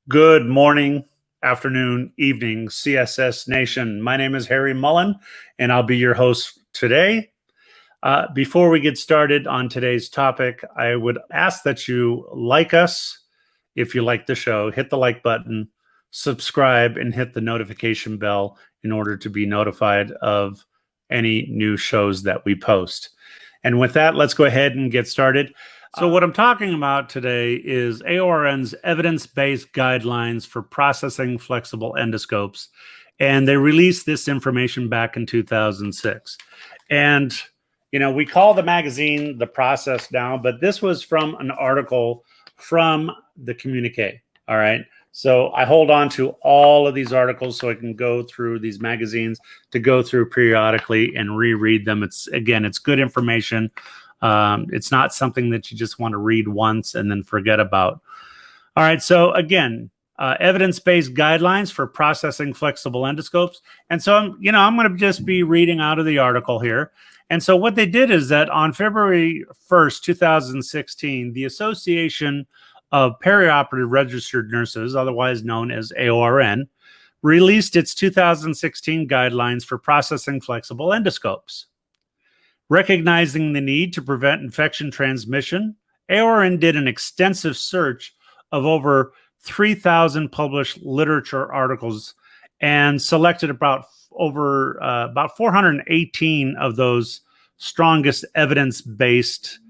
Good morning, afternoon, evening, CSS Nation. My name is Harry Mullen, and I'll be your host today. Before we get started on today's topic, I would ask that you like us if you like the show, hit the like button, subscribe, and hit the notification bell in order to be notified of any new shows that we post. And with that, let's go ahead and get started. So what I'm talking about today is AORN's evidence-based guidelines for processing flexible endoscopes. And they released this information back in 2006. And, you know, we call the magazine The Process now, but this was from an article from the communique, all right? So I hold on to all of these articles so I can go through these magazines to go through periodically and reread them. It's good information. It's not something that you just want to read once and then forget about. All right. So again, evidence-based guidelines for processing flexible endoscopes. And so I'm going to just be reading out of the article here. And so what they did is that on February 1st, 2016, the Association of Perioperative Registered Nurses, otherwise known as AORN, released its 2016 guidelines for processing flexible endoscopes. Recognizing the need to prevent infection transmission, AORN did an extensive search of over 3,000 published literature articles and selected about 418 of those strongest evidence-based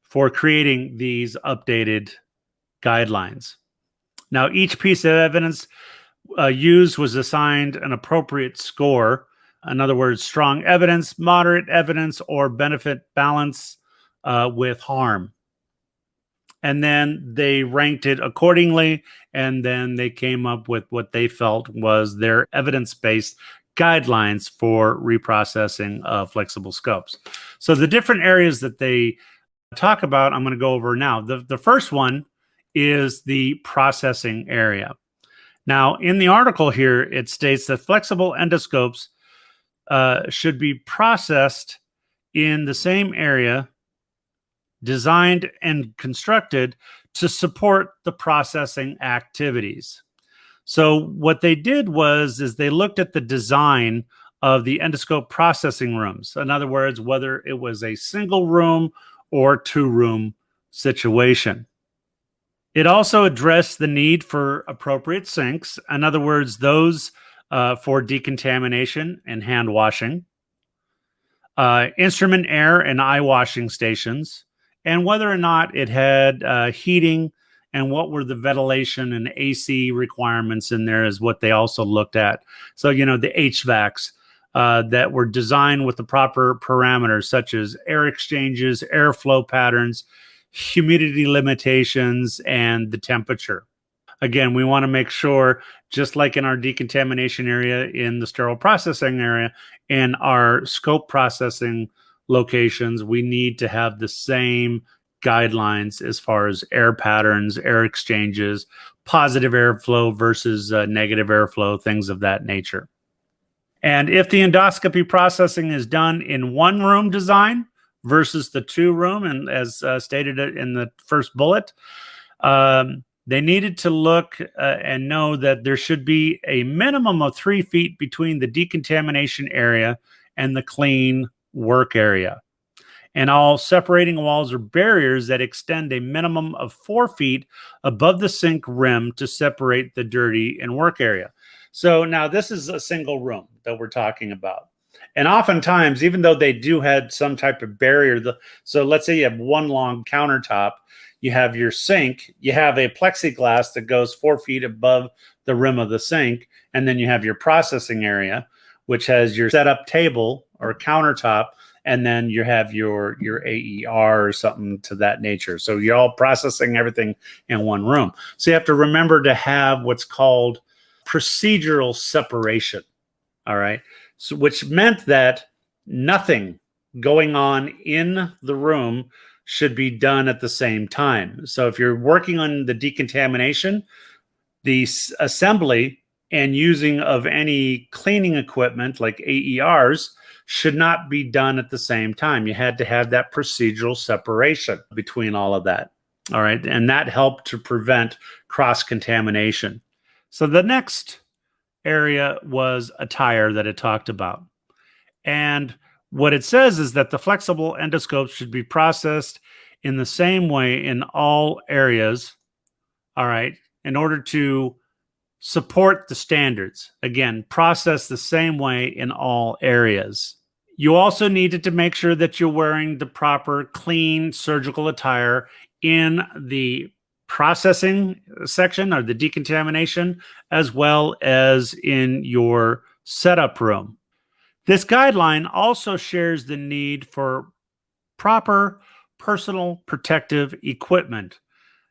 for creating these updated guidelines. Now, each piece of evidence used was assigned an appropriate score. In other words, strong evidence, moderate evidence, or benefit balance with harm. And then they ranked it accordingly, and then they came up with what they felt was their evidence-based guidelines for reprocessing of flexible scopes. So the different areas that they talk about, I'm going to go over now. The first one is the processing area. Now, in the article here, it states that flexible endoscopes should be processed in the same area, designed and constructed to support the processing activities. So what they did is they looked at the design of the endoscope processing rooms. In other words, whether it was a single room or two-room situation. It also addressed the need for appropriate sinks. In other words, those for decontamination and hand washing, instrument air and eye washing stations, and whether or not it had heating and what were the ventilation and AC requirements in there is what they also looked at. So, you know, the HVACs that were designed with the proper parameters such as air exchanges, airflow patterns, humidity limitations, and the temperature. Again, we want to make sure, just like in our decontamination area, in the sterile processing area, in our scope processing locations, we need to have the same guidelines as far as air patterns, air exchanges, positive airflow versus negative airflow, things of that nature. And if the endoscopy processing is done in one room design versus the two room, and as stated in the first bullet, they needed to look and know that there should be a minimum of 3 feet between the decontamination area and the clean work area. And all separating walls or barriers that extend a minimum of 4 feet above the sink rim to separate the dirty and work area. So now this is a single room that we're talking about. And oftentimes, even though they do have some type of barrier, so let's say you have one long countertop, you have your sink, you have a plexiglass that goes 4 feet above the rim of the sink, and then you have your processing area, which has your setup table or countertop, and then you have your AER or something to that nature. So you're all processing everything in one room. So you have to remember to have what's called procedural separation, all right? So which meant that nothing going on in the room should be done at the same time. So if you're working on the decontamination, the assembly and using of any cleaning equipment like AERs should not be done at the same time. You had to have that procedural separation between all of that. All right, and that helped to prevent cross-contamination. So the next area was attire that it talked about. And what it says is that the flexible endoscopes should be processed in the same way in all areas, all right, in order to support the standards. Again, process the same way in all areas. You also needed to make sure that you're wearing the proper clean surgical attire in the processing section or the decontamination, as well as in your setup room. This guideline also shares the need for proper personal protective equipment.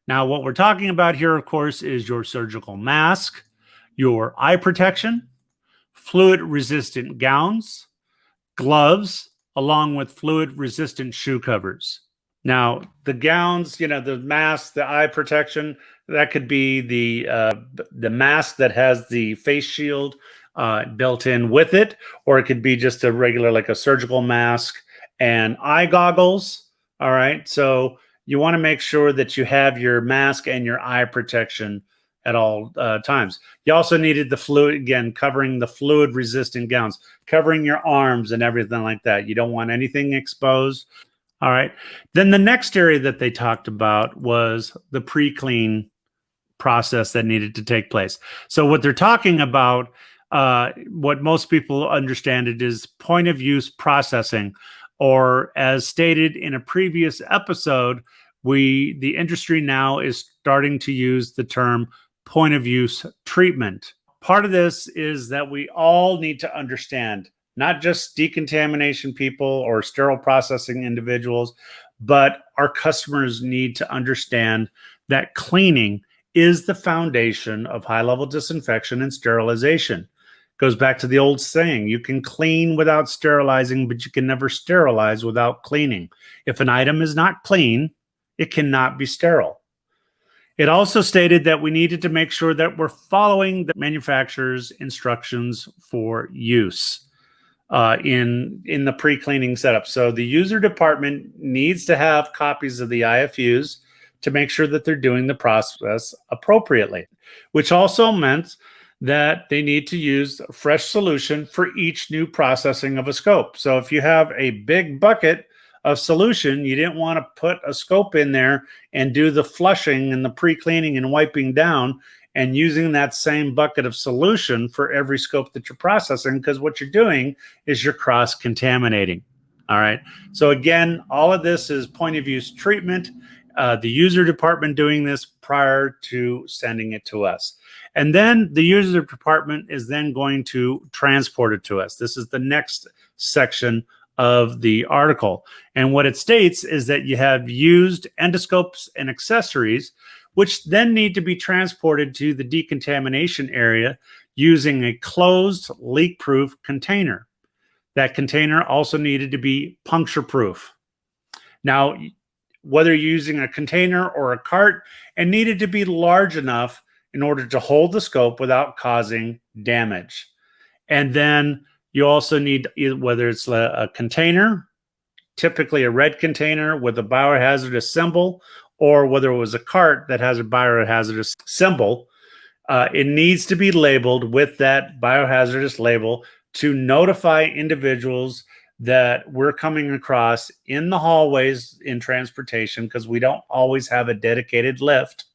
Now, what we're talking about here, of course, is your surgical mask, your eye protection, fluid-resistant gowns, gloves, along with fluid-resistant shoe covers. Now, the gowns, the mask, the eye protection, that could be the mask that has the face shield built in with it, or it could be just a regular, like a surgical mask and eye goggles. All right. So you want to make sure that you have your mask and your eye protection at all times. You also needed the fluid, again, covering the fluid resistant gowns, covering your arms and everything like that. You don't want anything exposed. All right. Then the next area that they talked about was the pre-clean process that needed to take place. So what they're talking about, what most people understand it is point of use processing, or as stated in a previous episode, the industry now is starting to use the term point of use treatment. Part of this is that we all need to understand, not just decontamination people or sterile processing individuals, but our customers need to understand that cleaning is the foundation of high-level disinfection and sterilization. Goes back to the old saying, you can clean without sterilizing, but you can never sterilize without cleaning. If an item is not clean, it cannot be sterile. It also stated that we needed to make sure that we're following the manufacturer's instructions for use in the pre-cleaning setup. So the user department needs to have copies of the IFUs to make sure that they're doing the process appropriately, which also meant that they need to use a fresh solution for each new processing of a scope. So if you have a big bucket of solution, you didn't want to put a scope in there and do the flushing and the pre-cleaning and wiping down and using that same bucket of solution for every scope that you're processing, because what you're doing is you're cross-contaminating. All right. So again, all of this is point of use treatment. The user department doing this prior to sending it to us. And then the user department is then going to transport it to us. This is the next section of the article. And what it states is that you have used endoscopes and accessories, which then need to be transported to the decontamination area using a closed leak-proof container. That container also needed to be puncture-proof. Now, whether you're using a container or a cart, it needed to be large enough in order to hold the scope without causing damage. And then you also need, whether it's a container, typically a red container with a biohazardous symbol, or whether it was a cart that has a biohazardous symbol, it needs to be labeled with that biohazardous label to notify individuals that we're coming across in the hallways in transportation, because we don't always have a dedicated lift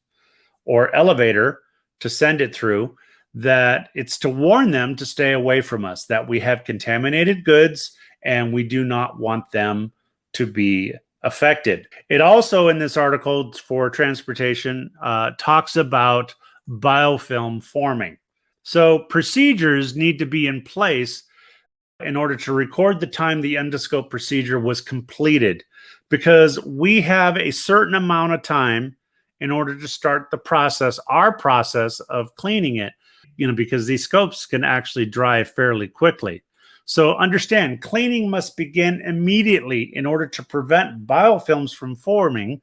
or elevator to send it through, that it's to warn them to stay away from us, that we have contaminated goods and we do not want them to be affected. It also, in this article for transportation, talks about biofilm forming. So procedures need to be in place in order to record the time the endoscope procedure was completed, because we have a certain amount of time in order to start the process, our process of cleaning it, because these scopes can actually dry fairly quickly. So understand, cleaning must begin immediately in order to prevent biofilms from forming,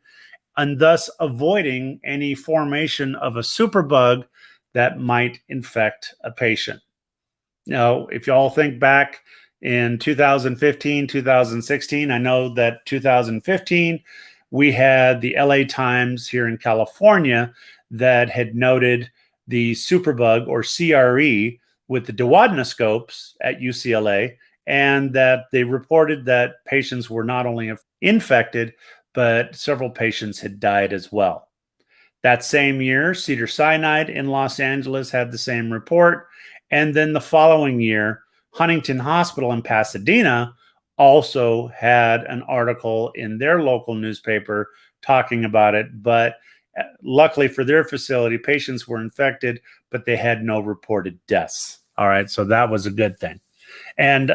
and thus avoiding any formation of a superbug that might infect a patient. Now, if you all think back in 2015, 2016, I know that 2015 we had the LA Times here in California that had noted the superbug or CRE with the duodenoscopes at UCLA, and that they reported that patients were not only infected, but several patients had died as well. That same year, Cedars-Sinai in Los Angeles had the same report. And then the following year, Huntington Hospital in Pasadena also had an article in their local newspaper talking about it. But luckily for their facility, patients were infected, but they had no reported deaths. All right, so that was a good thing. And,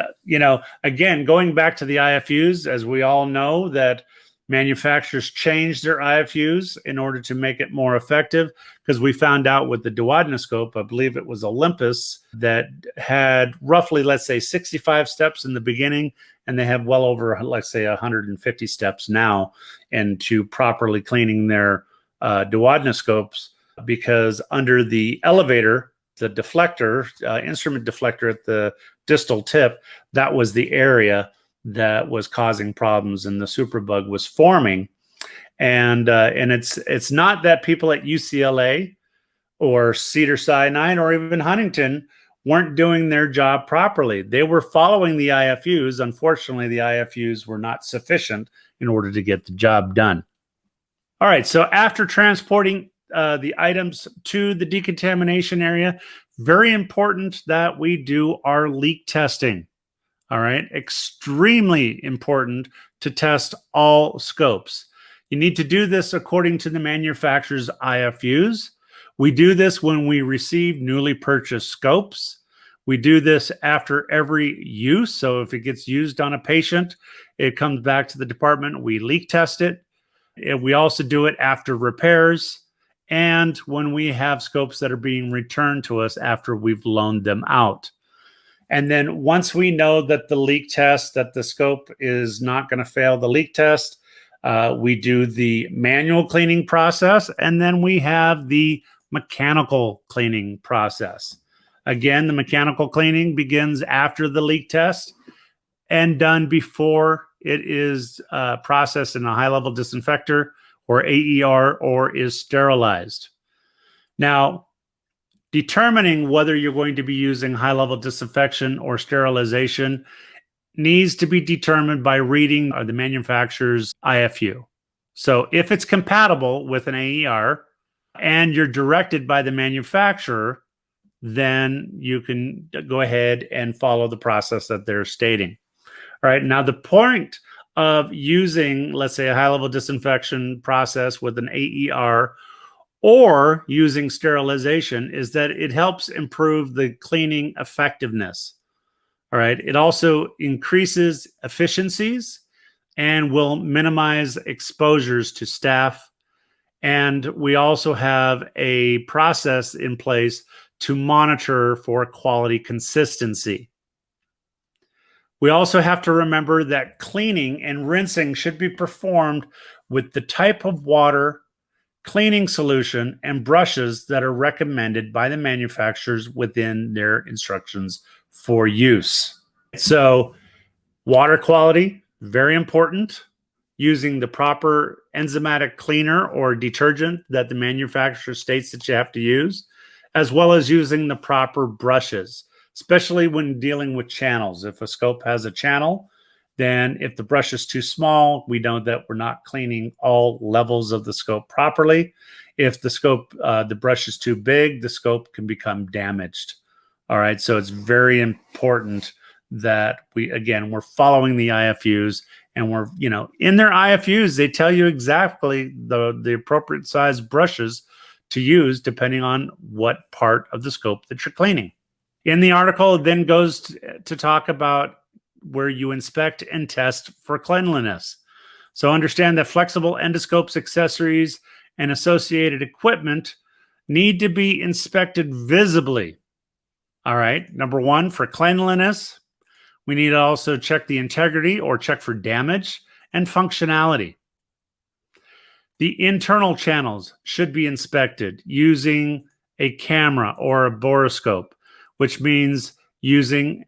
again, going back to the IFUs, as we all know that manufacturers changed their IFUs in order to make it more effective, because we found out with the duodenoscope, I believe it was Olympus, that had roughly, let's say, 65 steps in the beginning, and they have well over, let's say, 150 steps now into properly cleaning their duodenoscopes, because under the elevator, the deflector, instrument deflector at the distal tip, that was the area that was causing problems and the superbug was forming. And it's not that people at UCLA or Cedars-Sinai or even Huntington weren't doing their job properly. They were following the IFUs. Unfortunately, the IFUs were not sufficient in order to get the job done. All right, so after transporting the items to the decontamination area, very important that we do our leak testing. All right, extremely important to test all scopes. You need to do this according to the manufacturer's IFUs. We do this when we receive newly purchased scopes. We do this after every use. So if it gets used on a patient, it comes back to the department. We leak test it. We also do it after repairs and when we have scopes that are being returned to us after we've loaned them out. And then once we know that the leak test, that the scope is not going to fail the leak test, we do the manual cleaning process, and then we have the mechanical cleaning process. Again, the mechanical cleaning begins after the leak test and done before it is processed in a high-level disinfector or AER or is sterilized. Now, determining whether you're going to be using high-level disinfection or sterilization needs to be determined by reading the manufacturer's IFU. So if it's compatible with an AER and you're directed by the manufacturer, then you can go ahead and follow the process that they're stating. All right, now the point of using, let's say, a high-level disinfection process with an AER or using sterilization is that it helps improve the cleaning effectiveness. All right. It also increases efficiencies and will minimize exposures to staff. And we also have a process in place to monitor for quality consistency. We also have to remember that cleaning and rinsing should be performed with the type of water, cleaning solution, and brushes that are recommended by the manufacturers within their instructions for use. So water quality, very important. Using the proper enzymatic cleaner or detergent that the manufacturer states that you have to use, as well as using the proper brushes, especially when dealing with channels. If a scope has a channel, then if the brush is too small, we know that we're not cleaning all levels of the scope properly. If the scope, the brush is too big, the scope can become damaged. All right, so it's very important that we're following the IFUs, and we're, in their IFUs, they tell you exactly the appropriate size brushes to use depending on what part of the scope that you're cleaning. In the article, it then goes to talk about where you inspect and test for cleanliness. So understand that flexible endoscopes, accessories, and associated equipment need to be inspected visibly. All right, number one, for cleanliness, we need to also check the integrity or check for damage and functionality. The internal channels should be inspected using a camera or a borescope, which means using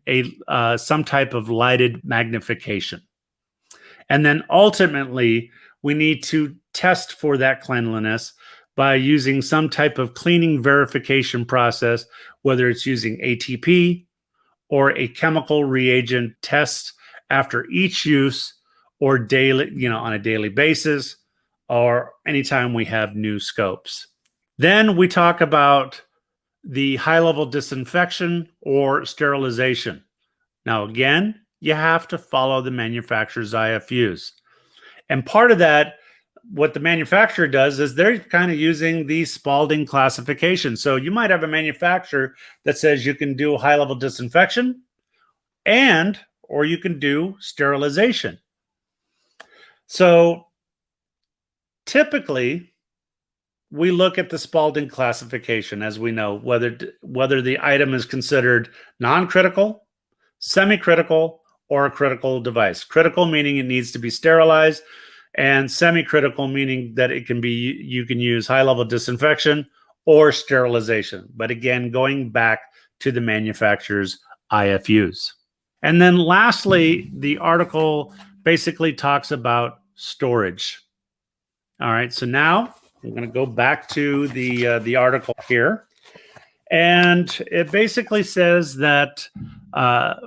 some type of lighted magnification. And then ultimately, we need to test for that cleanliness by using some type of cleaning verification process, whether it's using ATP or a chemical reagent test after each use, or daily, on a daily basis, or anytime we have new scopes. Then we talk about the high-level disinfection or sterilization. Now, again, you have to follow the manufacturer's IFUs. And part of that, what the manufacturer does is they're kind of using the Spalding classification. So you might have a manufacturer that says you can do high-level disinfection or you can do sterilization. So typically, we look at the Spalding classification, as we know, whether the item is considered non-critical, semi-critical, or a critical device. Critical meaning it needs to be sterilized, and semi-critical meaning that you can use high-level disinfection or sterilization. But again, going back to the manufacturer's IFUs. And then lastly, the article basically talks about storage. All right, so now I'm going to go back to the article here. And it basically says that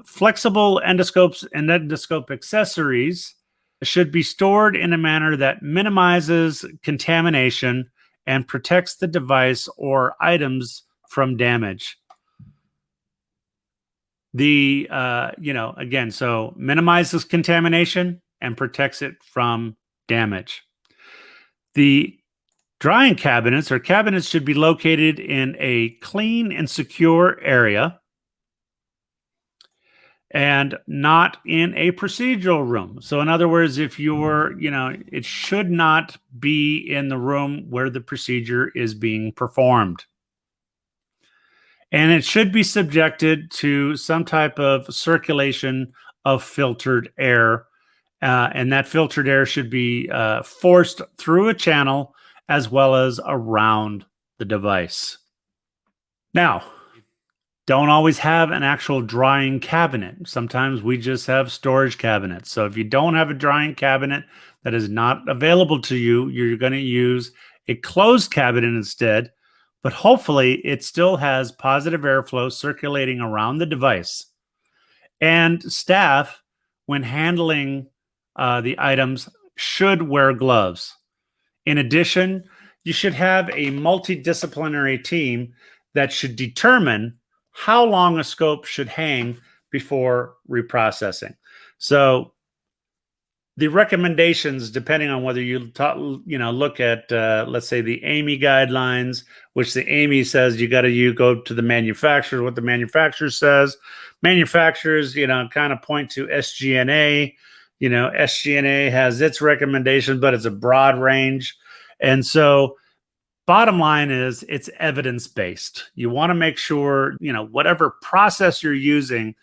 flexible endoscopes and endoscope accessories should be stored in a manner that minimizes contamination and protects the device or items from damage. Again, so minimizes contamination and protects it from damage. The drying cabinets should be located in a clean and secure area and not in a procedural room. So in other words, if it should not be in the room where the procedure is being performed. And it should be subjected to some type of circulation of filtered air. And that filtered air should be forced through a channel as well as around the device. Now, don't always have an actual drying cabinet. Sometimes we just have storage cabinets. So if you don't have a drying cabinet that is not available to you, you're going to use a closed cabinet instead. But hopefully it still has positive airflow circulating around the device. And staff, when handling the items, should wear gloves. In addition, you should have a multidisciplinary team that should determine how long a scope should hang before reprocessing. So the recommendations, depending on whether you look at, let's say, the AAMI guidelines, which the AAMI says you got to go to the manufacturer, what the manufacturer says. Manufacturers, kind of point to SGNA. SGNA has its recommendation, but it's a broad range. And so bottom line is it's evidence-based. You want to make sure, whatever process you're using,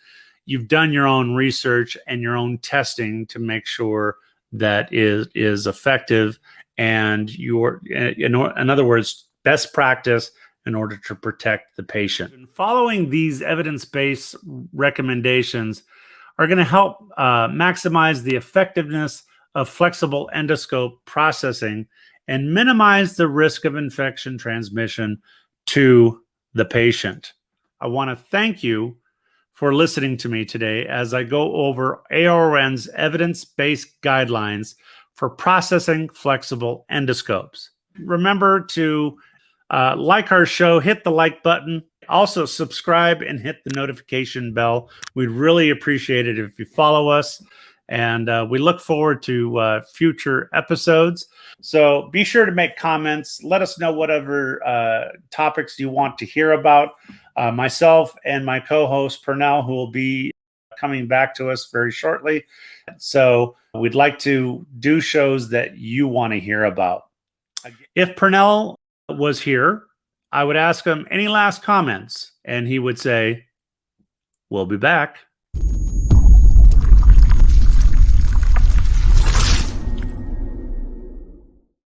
you've done your own research and your own testing to make sure that is effective and in other words, best practice in order to protect the patient. And following these evidence-based recommendations are going to help maximize the effectiveness of flexible endoscope processing and minimize the risk of infection transmission to the patient. I want to thank you for listening to me today as I go over AORN's evidence-based guidelines for processing flexible endoscopes. Remember to like our show, hit the like button. Also subscribe and hit the notification bell. We'd really appreciate it if you follow us. And we look forward to future episodes. So be sure to make comments. Let us know whatever topics you want to hear about. Myself and my co-host, Pernell, who will be coming back to us very shortly. So we'd like to do shows that you want to hear about. If Pernell was here, I would ask him any last comments, and he would say, "We'll be back."